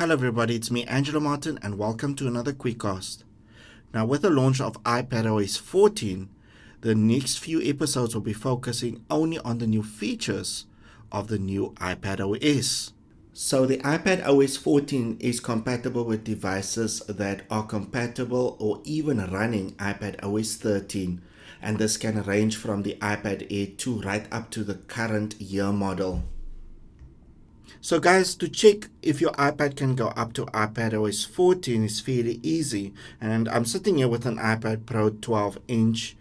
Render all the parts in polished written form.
Hello everybody, it's me Angelo Martin and welcome to another Quickcast. Now with the launch of iPadOS 14, the next few episodes will be focusing only on the new features of the new iPadOS. So the iPadOS 14 is compatible with devices that are compatible or even running iPadOS 13, and this can range from the iPad Air 2 right up to the current year model. So guys, to check if your iPad can go up to iPadOS 14 is fairly easy, and I'm sitting here with an iPad Pro 12-inch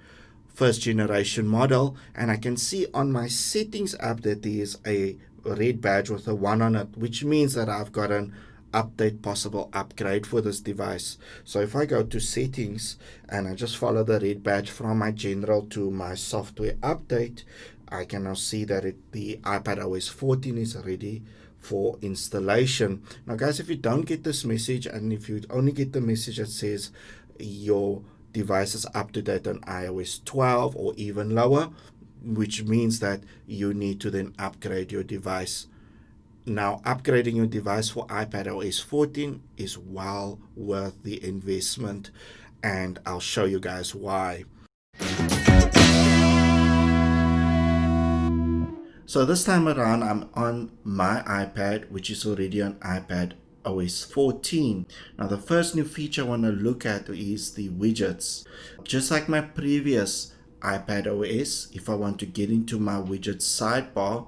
first generation model, and I can see on my settings app that there is a red badge with a 1 on it, which means that I've got an update possible upgrade for this device. So if I go to settings and I just follow the red badge from my general to my software update, I can now see that the iPadOS 14 is ready for installation. Now guys, if you don't get this message, and if you only get the message that says your device is up to date on iOS 12 or even lower, which means that you need to then upgrade your device. Now, upgrading your device for iPadOS 14 is well worth the investment, and I'll show you guys why. So this time around, I'm on my iPad, which is already on iPadOS 14. Now, the first new feature I want to look at is the widgets. Just like my previous iPadOS, if I want to get into my widgets sidebar,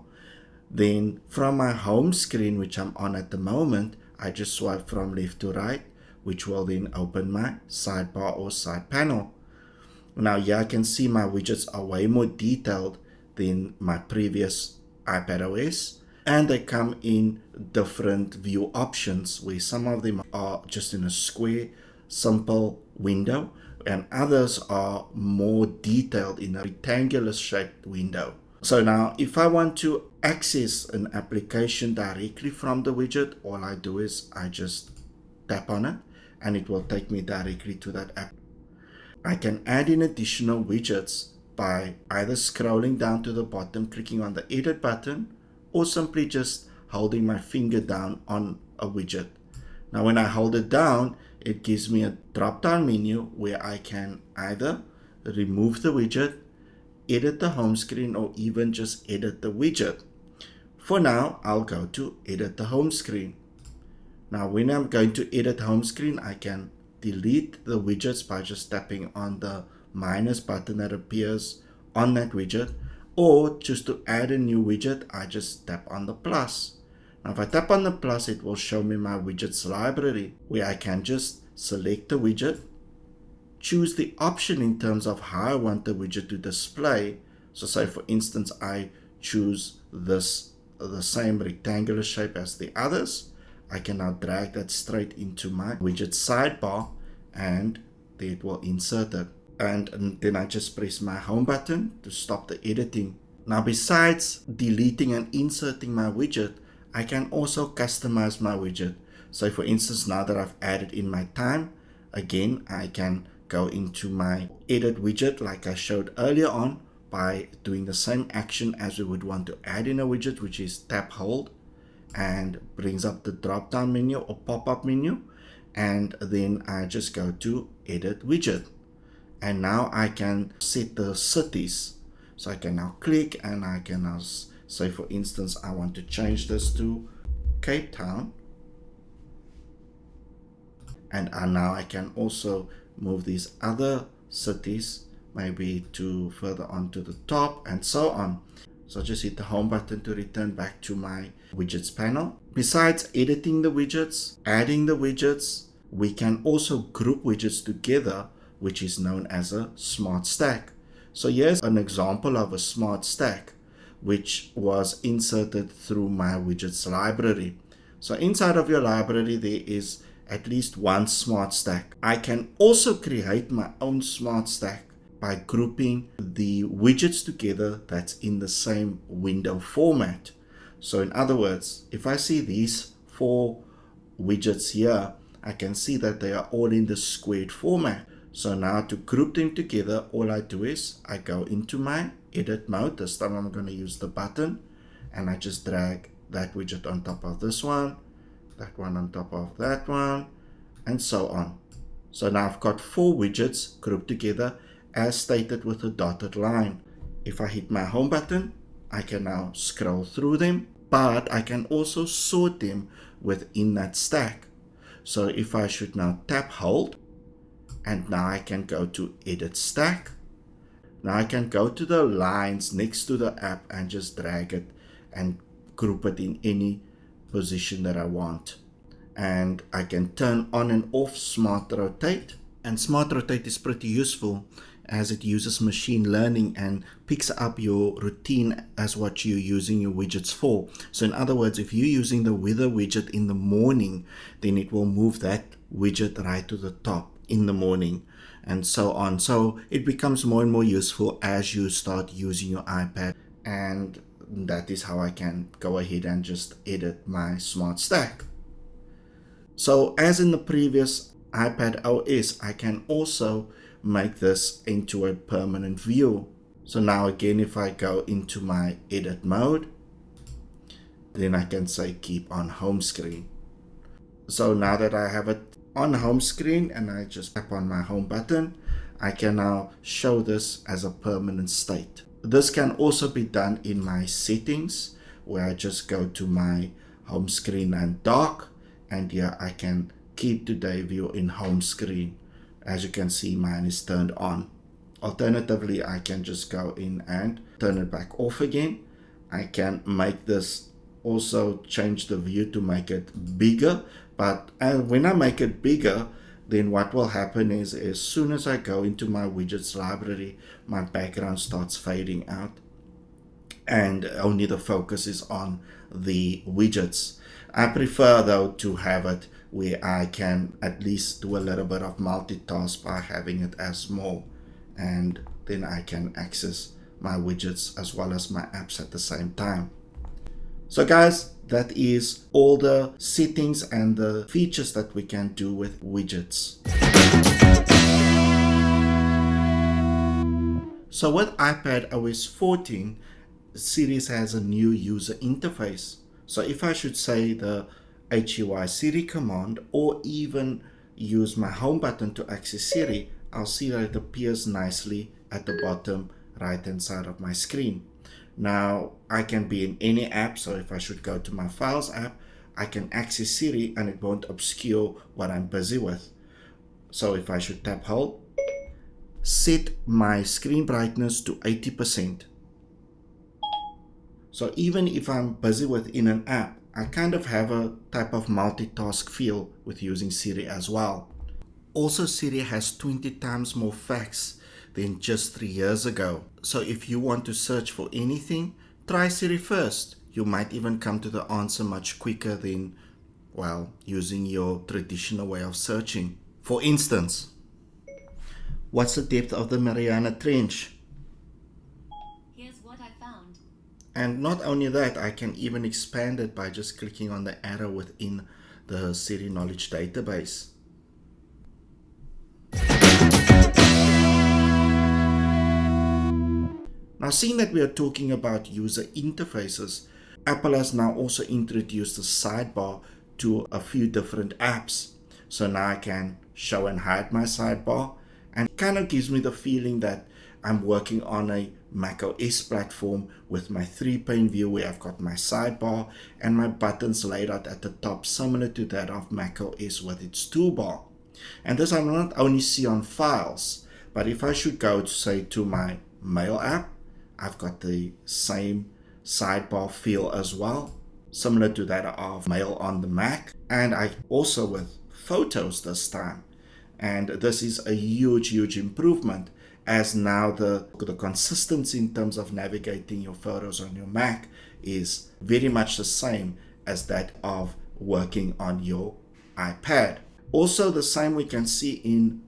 then from my home screen, which I'm on at the moment, I just swipe from left to right, which will then open my sidebar or side panel. Now here I can see my widgets are way more detailed than my previous iPadOS, and they come in different view options, where some of them are just in a square, simple window, and others are more detailed in a rectangular shaped window. So now if I want to access an application directly from the widget, all I do is I just tap on it and it will take me directly to that app. I can add in additional widgets by either scrolling down to the bottom, clicking on the edit button, or simply just holding my finger down on a widget. Now when I hold it down, it gives me a drop down menu where I can either remove the widget, edit the home screen, or even just edit the widget. For now, I'll go to edit the home screen. Now when I'm going to edit home screen, I can delete the widgets by just tapping on the minus button that appears on that widget, or just to add a new widget, I just tap on the plus. Now if I tap on the plus, it will show me my widgets library, where I can just select the widget, choose the option in terms of how I want the widget to display. So say for instance, I choose the same rectangular shape as the others. I can now drag that straight into my widget sidebar, and there it will insert it. And then I just press my home button to stop the editing. Now besides deleting and inserting my widget, I can also customize my widget. So for instance, now that I've added in my time, again I can go into my edit widget like I showed earlier on by doing the same action as we would want to add in a widget, which is tap hold, and brings up the drop down menu or pop-up menu, and then I just go to edit widget, and now I can set the cities. So I can now click and I can now say for instance I want to change this to Cape Town, and now I can also move these other cities maybe to further on to the top, and so on. So just hit the home button to return back to my widgets panel. Besides editing the widgets, adding the widgets, we can also group widgets together, which is known as a smart stack. So here's an example of a smart stack which was inserted through my widgets library. So inside of your library there is at least one smart stack. I can also create my own smart stack by grouping the widgets together that's in the same window format. So in other words, if I see these 4 widgets here, I can see that they are all in the squared format. So now to group them together, all I do is I go into my edit mode. This time I'm going to use the button, and I just drag that widget on top of this one, that one on top of that one, and so on. So now I've got 4 widgets grouped together as stated with a dotted line. If I hit my home button, I can now scroll through them, but I can also sort them within that stack. So if I should now tap hold, and now I can go to edit stack. Now I can go to the lines next to the app and just drag it and group it in any position that I want. And I can turn on and off Smart Rotate. And Smart Rotate is pretty useful as it uses machine learning and picks up your routine as what you're using your widgets for. So in other words, if you're using the weather widget in the morning, then it will move that widget right to the top in the morning, and so on. So it becomes more and more useful as you start using your iPad, and that is how I can go ahead and just edit my smart stack. So as in the previous iPadOS, I can also make this into a permanent view. So now again, if I go into my edit mode, then I can say keep on home screen. So now that I have it on home screen and I just tap on my home button, I can now show this as a permanent state. This can also be done in my settings, where I just go to my home screen and dock, and here I can keep today view in home screen. As you can see, mine is turned on. Alternatively, I can just go in and turn it back off again. I can make this also change the view to make it bigger, but when I make it bigger, then what will happen is as soon as I go into my widgets library, my background starts fading out and only the focus is on the widgets. I prefer though to have it where I can at least do a little bit of multitask by having it as small, and then I can access my widgets as well as my apps at the same time. So guys, that is all the settings and the features that we can do with widgets. So with iPadOS 14, Siri has a new user interface. So if I should say the HUI Siri command or even use my home button to access Siri, I'll see that it appears nicely at the bottom right hand side of my screen. Now I can be in any app, so if I should go to my Files app, I can access Siri and it won't obscure what I'm busy with. So if I should tap hold, set my screen brightness to 80%. So even if I'm busy within an app, I kind of have a type of multitask feel with using Siri as well. Also, Siri has 20 times more facts than just 3 years ago. So if you want to search for anything, try Siri first. You might even come to the answer much quicker than, well, using your traditional way of searching. For instance, what's the depth of the Mariana Trench? Here's what I found. And not only that, I can even expand it by just clicking on the arrow within the Siri knowledge database. Now, seeing that we are talking about user interfaces, Apple has now also introduced a sidebar to a few different apps. So now I can show and hide my sidebar, and it kind of gives me the feeling that I'm working on a macOS platform with my 3-pane view where I've got my sidebar and my buttons laid out at the top, similar to that of macOS with its toolbar. And this I not only see on Files, but if I should go to, say, to my Mail app, I've got the same sidebar feel as well, similar to that of Mail on the Mac, and I also with Photos this time. And this is a huge improvement, as now the consistency in terms of navigating your photos on your Mac is very much the same as that of working on your iPad. Also the same we can see in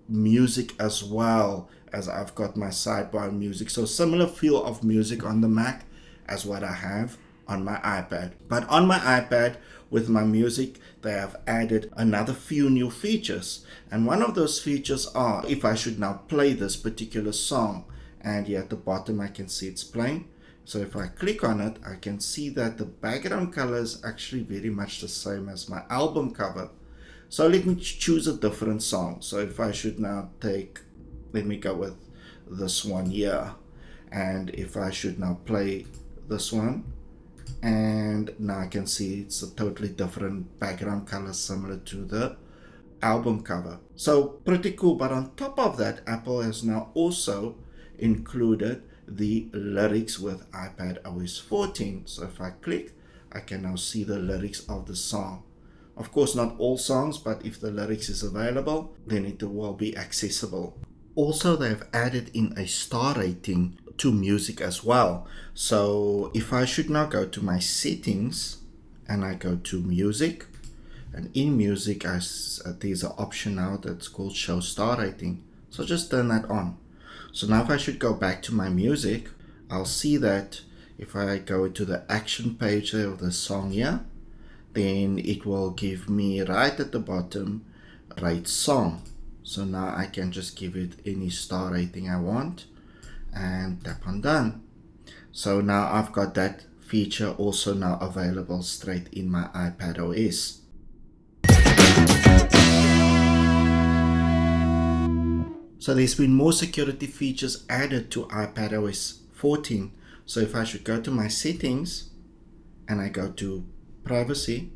music as well, as I've got my sidebar music. So similar feel of music on the Mac as what I have on my iPad. But on my iPad with my music, they have added another few new features. And one of those features are, if I should now play this particular song, and here at the bottom I can see it's playing. So if I click on it, I can see that the background color is actually very much the same as my album cover. So let me choose a different song. So if I should now let me go with this one here. And if I should now play this one, and now I can see it's a totally different background color similar to the album cover. So pretty cool. But on top of that, Apple has now also included the lyrics with iPadOS 14. So if I click, I can now see the lyrics of the song. Of course, not all songs, but if the lyrics is available, then it will be accessible. Also, they've added in a star rating to music as well. So if I should now go to my settings and I go to music, and in music there's an option now that's called show star rating. So just turn that on. So now if I should go back to my music, I'll see that if I go to the action page of the song here, then it will give me right at the bottom, rate song. So now I can just give it any star rating I want and tap on done. So now I've got that feature also now available straight in my iPadOS. So there's been more security features added to iPadOS 14. So if I should go to my settings and I go to privacy,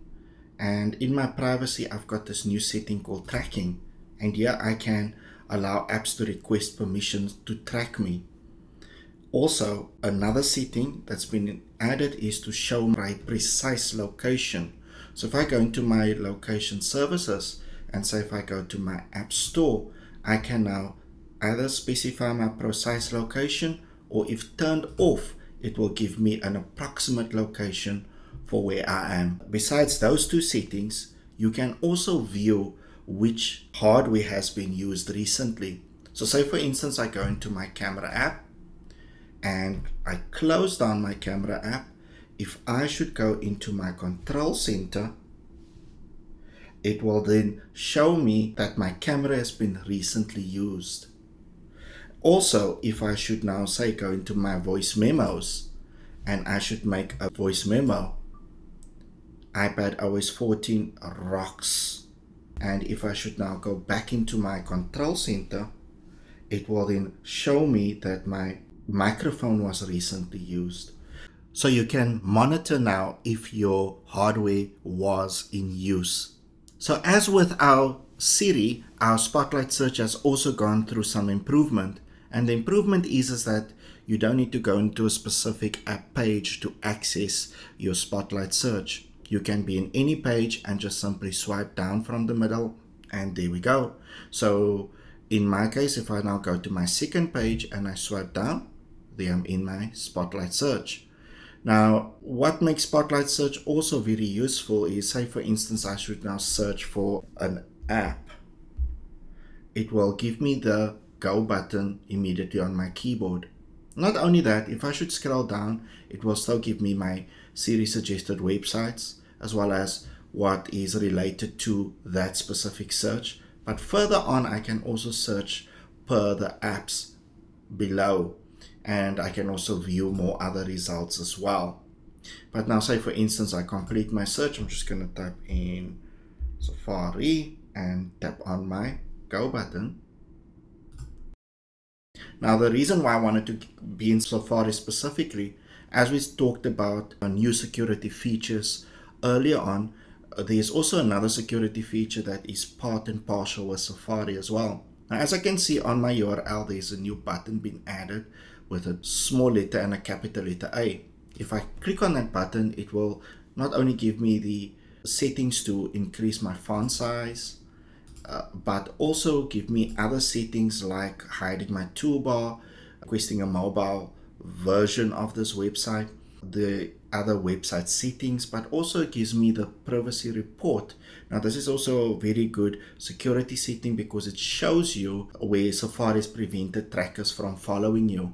and in my privacy I've got this new setting called tracking, and here I can allow apps to request permissions to track me. Also, another setting that's been added is to show my precise location. So if I go into my location services and say if I go to my app store, I can now either specify my precise location, or if turned off, it will give me an approximate location for where I am. Besides those two settings, you can also view which hardware has been used recently. So say for instance, I go into my camera app and I close down my camera app. If I should go into my control center, it will then show me that my camera has been recently used. Also, if I should now say go into my voice memos and I should make a voice memo, iPadOS 14 rocks. And if I should now go back into my control center, it will then show me that my microphone was recently used. So you can monitor now if your hardware was in use. So as with our Siri, our Spotlight search has also gone through some improvement. And the improvement is that you don't need to go into a specific app page to access your Spotlight search. You can be in any page and just simply swipe down from the middle, and there we go. So in my case, if I now go to my second page and I swipe down, there I'm in my Spotlight search. Now, what makes Spotlight search also very useful is, say for instance, I should now search for an app. It will give me the go button immediately on my keyboard. Not only that, if I should scroll down, it will still give me my Siri suggested websites as well as what is related to that specific search. But further on, I can also search per the apps below, and I can also view more other results as well. But now say for instance I complete my search, I'm just going to type in Safari and tap on my go button. Now the reason why I wanted to be in Safari specifically, as we talked about new security features earlier on, there's also another security feature that is part and parcel with Safari as well. Now as I can see on my URL, there's a new button being added with a small letter and a capital letter A. If I click on that button, it will not only give me the settings to increase my font size, but also give me other settings like hiding my toolbar, requesting a mobile version of this website, the other website settings, but also it gives me the privacy report. Now this is also a very good security setting because it shows you where Safari has prevented trackers from following you.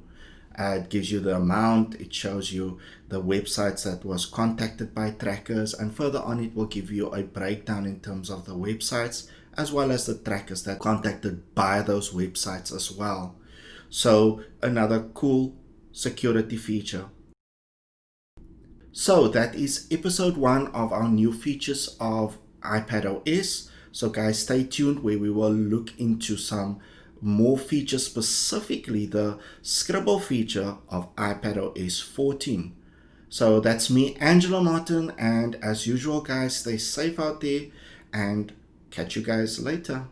It gives you the amount, it shows you the websites that was contacted by trackers, and further on it will give you a breakdown in terms of the websites as well as the trackers that contacted by those websites as well. So another cool security feature. So that is episode 1 of our new features of iPadOS. So guys, stay tuned where we will look into some more features, specifically the scribble feature of iPadOS 14. So that's me, Angela Martin, and as usual guys, stay safe out there and catch you guys later.